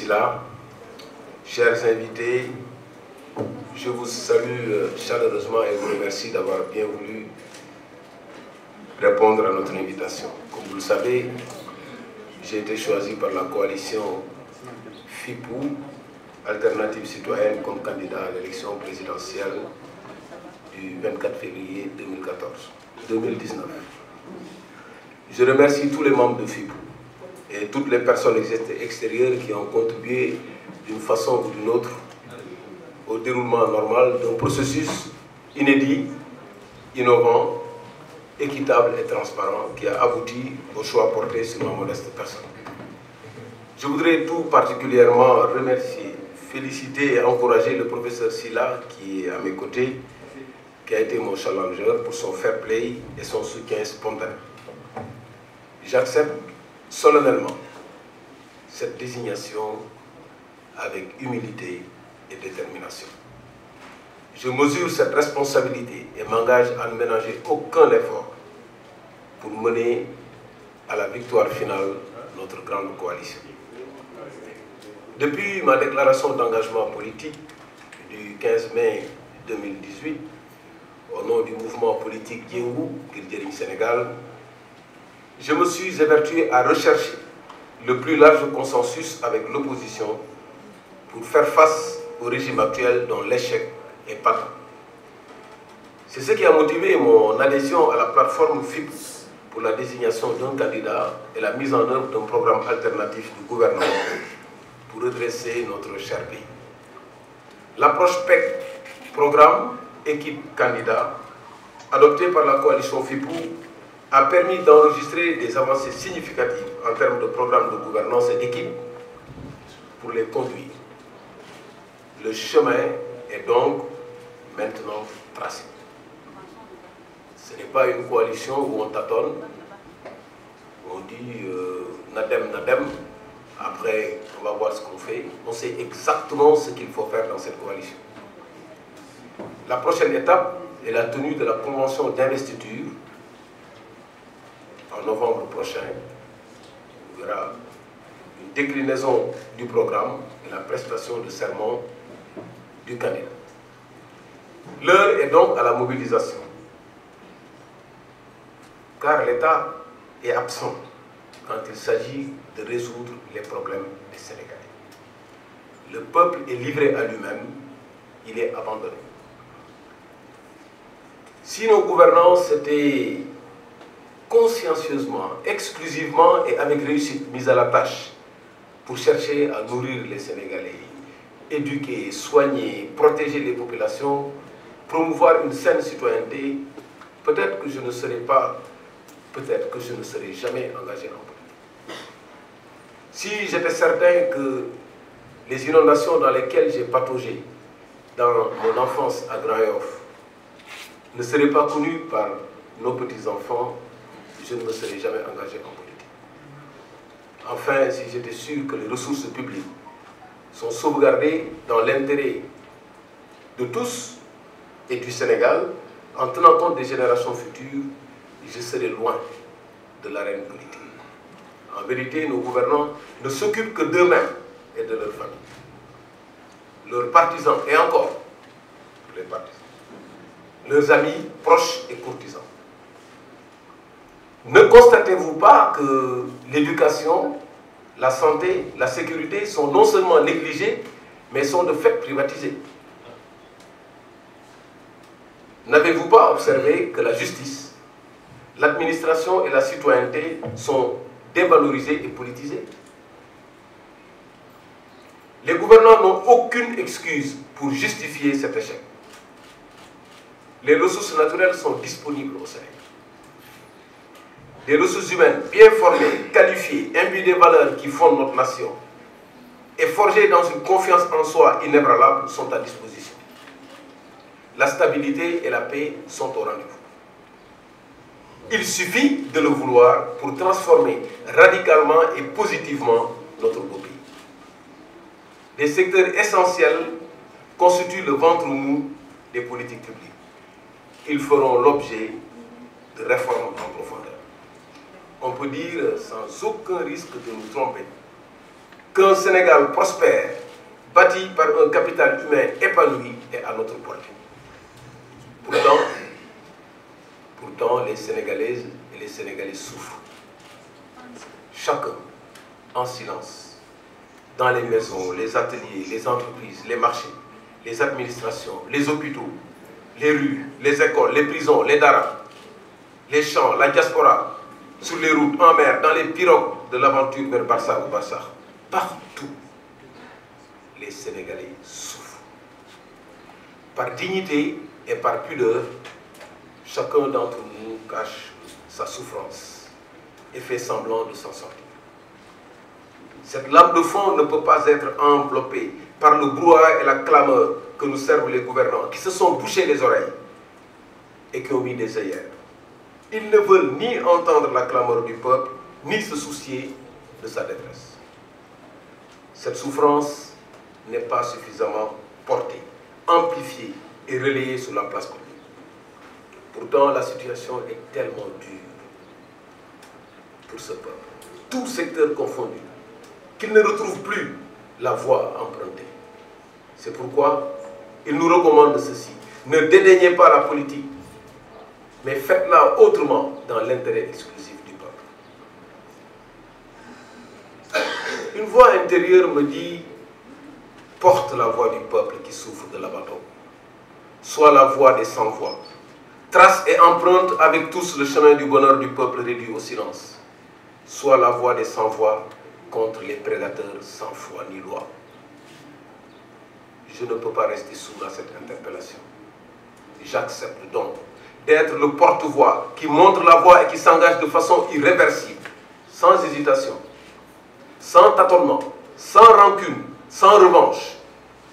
Sylla, chers invités, je vous salue chaleureusement et vous remercie d'avoir bien voulu répondre à notre invitation. Comme vous le savez, j'ai été choisi par la coalition FIPOU, Alternative Citoyenne, comme candidat à l'élection présidentielle du 24 février 2019. Je remercie tous les membres de FIPOU et toutes les personnes extérieures qui ont contribué d'une façon ou d'une autre au déroulement normal d'un processus inédit, innovant, équitable et transparent qui a abouti au choix porté sur ma modeste personne. Je voudrais tout particulièrement remercier, féliciter et encourager le professeur Sylla qui est à mes côtés, qui a été mon challenger pour son fair play et son soutien spontané. J'accepte solennellement cette désignation avec humilité et détermination. Je mesure cette responsabilité et m'engage à ne ménager aucun effort pour mener à la victoire finale notre grande coalition. Depuis ma déclaration d'engagement politique du 15 mai 2018, au nom du mouvement politique Yewwi Ngir Jëriñ Sénégal, je me suis évertué à rechercher le plus large consensus avec l'opposition pour faire face au régime actuel dont l'échec est patent. C'est ce qui a motivé mon adhésion à la plateforme FIPOU pour la désignation d'un candidat et la mise en œuvre d'un programme alternatif du gouvernement pour redresser notre cher pays. L'approche PEC, programme, équipe, candidat, adoptée par la coalition FIPOU, a permis d'enregistrer des avancées significatives en termes de programme de gouvernance et d'équipe pour les conduire. Le chemin est donc maintenant tracé. Ce n'est pas une coalition où on tâtonne, où on dit Nadem, Nadem, après on va voir ce qu'on fait. On sait exactement ce qu'il faut faire dans cette coalition. La prochaine étape est la tenue de la convention d'investiture en novembre prochain. Il y aura une déclinaison du programme et la prestation de serment du candidat. L'heure est donc à la mobilisation, car l'État est absent quand il s'agit de résoudre les problèmes des Sénégalais. Le peuple est livré à lui-même, il est abandonné. Si nos gouvernants s'étaient consciencieusement, exclusivement et avec réussite mis à la tâche pour chercher à nourrir les Sénégalais, éduquer, soigner, protéger les populations, promouvoir une saine citoyenneté, peut-être que je ne serai jamais engagé en politique. Si j'étais certain que les inondations dans lesquelles j'ai pataugé dans mon enfance à Grand-Yoff ne seraient pas connues par nos petits-enfants, je ne me serais jamais engagé en politique. Enfin, si j'étais sûr que les ressources publiques sont sauvegardées dans l'intérêt de tous et du Sénégal, en tenant compte des générations futures, je serai loin de l'arène politique. En vérité, nos gouvernants ne s'occupent que d'eux-mêmes et de leurs familles. Leurs partisans, et encore les partisans, leurs amis, proches et courtisans. Ne constatez-vous pas que l'éducation, la santé, la sécurité sont non seulement négligées, mais sont de fait privatisées? N'avez-vous pas observé que la justice, l'administration et la citoyenneté sont dévalorisées et politisées? Les gouvernants n'ont aucune excuse pour justifier cet échec. Les ressources naturelles sont disponibles au Sénégal. Des ressources humaines bien formées, qualifiées, imbues des valeurs qui fondent notre nation et forgées dans une confiance en soi inébranlable sont à disposition. La stabilité et la paix sont au rendez-vous. Il suffit de le vouloir pour transformer radicalement et positivement notre beau pays. Des secteurs essentiels constituent le ventre mou des politiques publiques. Ils feront l'objet de réformes en profondeur. On peut dire, sans aucun risque de nous tromper, qu'un Sénégal prospère, bâti par un capital humain épanoui, est à notre portée. Pourtant, les Sénégalaises et les Sénégalais souffrent. Chacun, en silence, dans les maisons, les ateliers, les entreprises, les marchés, les administrations, les hôpitaux, les rues, les écoles, les prisons, les daras, les champs, la diaspora, sur les routes, en mer, dans les pirogues de l'aventure vers Barça ou Barsakh. Partout, les Sénégalais souffrent. Par dignité et par pudeur, chacun d'entre nous cache sa souffrance et fait semblant de s'en sortir. Cette lame de fond ne peut pas être enveloppée par le brouhaha et la clameur que nous servent les gouvernants, qui se sont bouchés les oreilles et qui ont mis des œillères. Ils ne veulent ni entendre la clameur du peuple, ni se soucier de sa détresse. Cette souffrance n'est pas suffisamment portée, amplifiée et relayée sur la place publique. Pourtant, la situation est tellement dure pour ce peuple, tout secteur confondu, qu'il ne retrouve plus la voie empruntée. C'est pourquoi il nous recommande ceci: ne dédaignez pas la politique, mais faites-la autrement dans l'intérêt exclusif du peuple. Une voix intérieure me dit: porte la voix du peuple qui souffre de l'abandon. Sois la voix des sans-voix. Trace et emprunte avec tous le chemin du bonheur du peuple réduit au silence. Sois la voix des sans-voix contre les prédateurs sans foi ni loi. Je ne peux pas rester sourd à cette interpellation. J'accepte donc d'être le porte-voix qui montre la voie et qui s'engage de façon irréversible, sans hésitation, sans tâtonnement, sans rancune, sans revanche,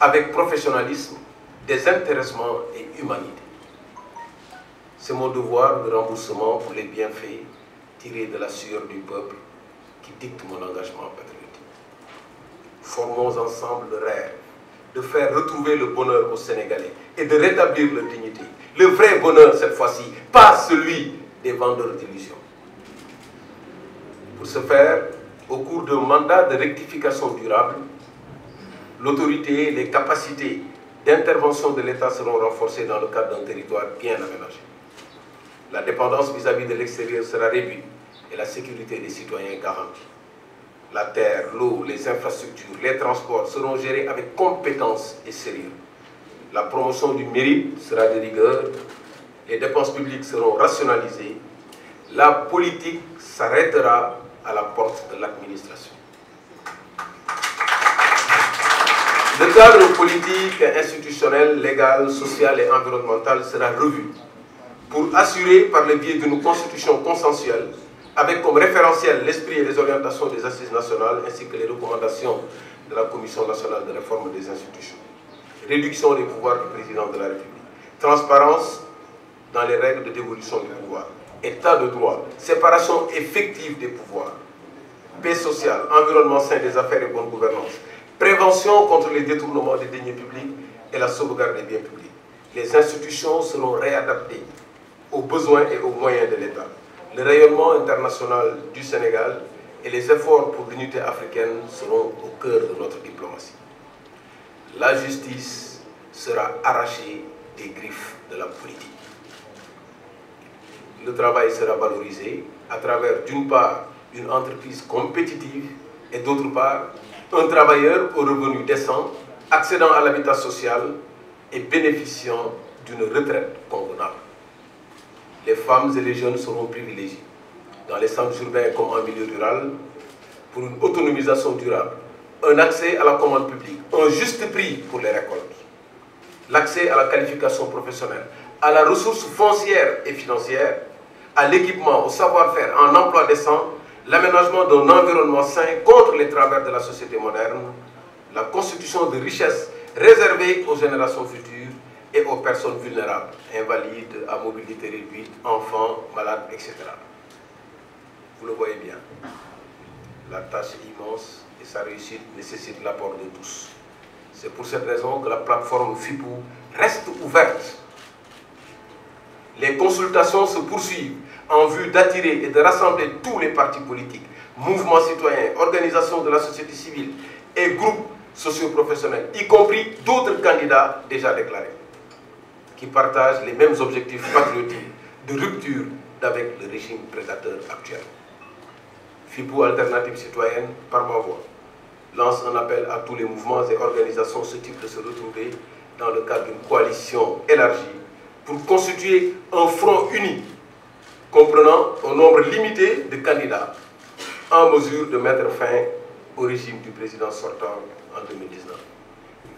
avec professionnalisme, désintéressement et humanité. C'est mon devoir de remboursement pour les bienfaits tirés de la sueur du peuple qui dicte mon engagement patriotique. Formons ensemble le rêve de faire retrouver le bonheur aux Sénégalais et de rétablir leur dignité. Le vrai bonheur cette fois-ci, pas celui des vendeurs d'illusions. Pour ce faire, au cours d'un mandat de rectification durable, l'autorité et les capacités d'intervention de l'État seront renforcées dans le cadre d'un territoire bien aménagé. La dépendance vis-à-vis de l'extérieur sera réduite et la sécurité des citoyens garantie. La terre, l'eau, les infrastructures, les transports seront gérés avec compétence et sérieux. La promotion du mérite sera de rigueur, les dépenses publiques seront rationalisées, la politique s'arrêtera à la porte de l'administration. Le cadre politique, institutionnel, légal, social et environnemental sera revu pour assurer par le biais d'une constitution consensuelle avec comme référentiel l'esprit et les orientations des assises nationales ainsi que les recommandations de la Commission nationale de réforme des institutions. Réduction des pouvoirs du président de la République. Transparence dans les règles de dévolution du pouvoir. État de droit. Séparation effective des pouvoirs. Paix sociale, environnement sain des affaires et bonne gouvernance. Prévention contre les détournements des deniers publics et la sauvegarde des biens publics. Les institutions seront réadaptées aux besoins et aux moyens de l'État. Le rayonnement international du Sénégal et les efforts pour l'unité africaine seront au cœur de notre diplomatie. La justice sera arrachée des griffes de la politique. Le travail sera valorisé à travers, d'une part, une entreprise compétitive et d'autre part, un travailleur aux revenus décents, accédant à l'habitat social et bénéficiant d'une retraite convenable. Les femmes et les jeunes seront privilégiés, dans les centres urbains comme en milieu rural, pour une autonomisation durable, un accès à la commande publique, un juste prix pour les récoltes, l'accès à la qualification professionnelle, à la ressource foncière et financière, à l'équipement, au savoir-faire, en emploi décent, l'aménagement d'un environnement sain contre les travers de la société moderne, la constitution de richesses réservées aux générations futures et aux personnes vulnérables, invalides, à mobilité réduite, enfants, malades, etc. Vous le voyez bien, la tâche est immense et sa réussite nécessite l'apport de tous. C'est pour cette raison que la plateforme FIPOU reste ouverte. Les consultations se poursuivent en vue d'attirer et de rassembler tous les partis politiques, mouvements citoyens, organisations de la société civile et groupes socio-professionnels, y compris d'autres candidats déjà déclarés, qui partagent les mêmes objectifs patriotiques de rupture avec le régime prédateur actuel. FIPO Alternative Citoyenne, par ma voix, lance un appel à tous les mouvements et organisations susceptibles de se retrouver dans le cadre d'une coalition élargie pour constituer un front uni comprenant un nombre limité de candidats en mesure de mettre fin au régime du président sortant en 2019.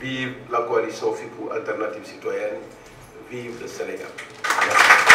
Vive la coalition FIPO Alternative Citoyenne, vive le Sénégal. Merci.